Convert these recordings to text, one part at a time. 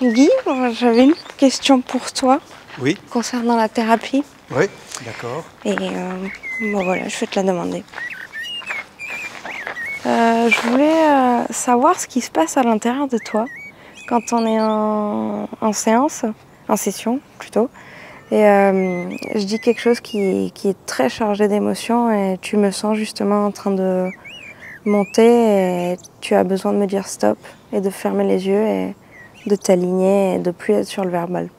Guy, j'avais une question pour toi Oui, concernant la thérapie. oui, d'accord. Et bon voilà, je vais te la demander. Je voulais savoir ce qui se passe à l'intérieur de toi quand on est en séance, en session plutôt. Et je dis quelque chose qui est très chargé d'émotions et tu me sens justement en train de monter et tu as besoin de me dire stop et de fermer les yeux et de t'aligner et de plus être sur le verbal.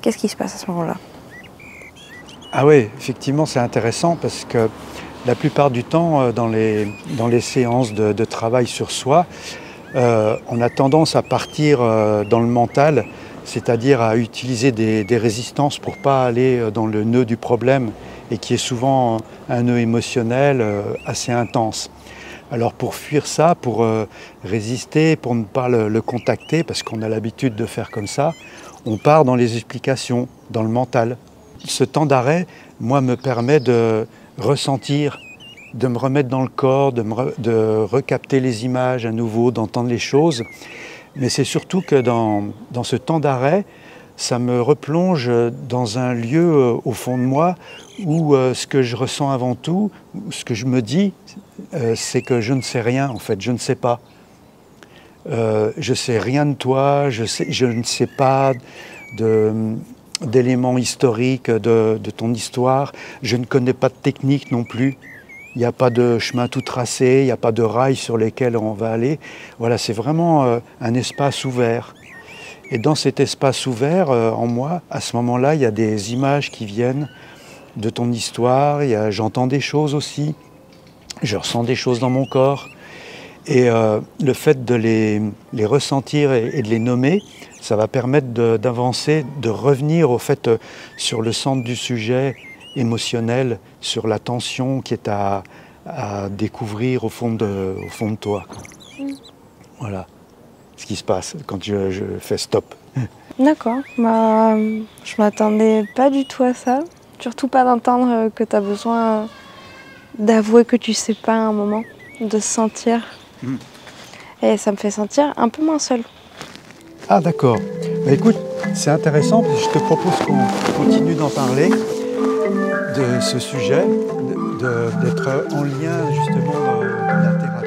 Qu'est-ce qui se passe à ce moment-là? Ah oui, effectivement, c'est intéressant parce que la plupart du temps, dans les séances de travail sur soi, on a tendance à partir dans le mental, c'est-à-dire à utiliser des résistances pour ne pas aller dans le nœud du problème et qui est souvent un nœud émotionnel assez intense. Alors pour fuir ça, pour résister, pour ne pas le contacter, parce qu'on a l'habitude de faire comme ça, on part dans les explications, dans le mental. Ce temps d'arrêt, moi, me permet de ressentir, de me remettre dans le corps, de recapter les images à nouveau, d'entendre les choses. Mais c'est surtout que dans ce temps d'arrêt, ça me replonge dans un lieu au fond de moi où ce que je ressens avant tout, ce que je me dis, c'est que je ne sais rien en fait, je ne sais pas. Je ne sais rien de toi, je ne sais pas d'éléments historiques de ton histoire, je ne connais pas de technique non plus. Il n'y a pas de chemin tout tracé, il n'y a pas de rails sur lesquels on va aller. Voilà, c'est vraiment un espace ouvert. Et dans cet espace ouvert, en moi, à ce moment-là, il y a des images qui viennent de ton histoire, j'entends des choses aussi, je ressens des choses dans mon corps. Et le fait de les ressentir et de les nommer, ça va permettre d'avancer, de revenir au fait sur le centre du sujet émotionnel, sur la tension qui est à découvrir au fond de toi. Voilà ce qui se passe quand je fais stop. D'accord, bah, je m'attendais pas du tout à ça. Surtout pas d'entendre que tu as besoin d'avouer que tu sais pas à un moment, de se sentir. Et ça me fait sentir un peu moins seule. Ah d'accord. Bah, écoute, c'est intéressant, parce que je te propose qu'on continue d'en parler, de ce sujet, d'être en lien justement dans la thérapie.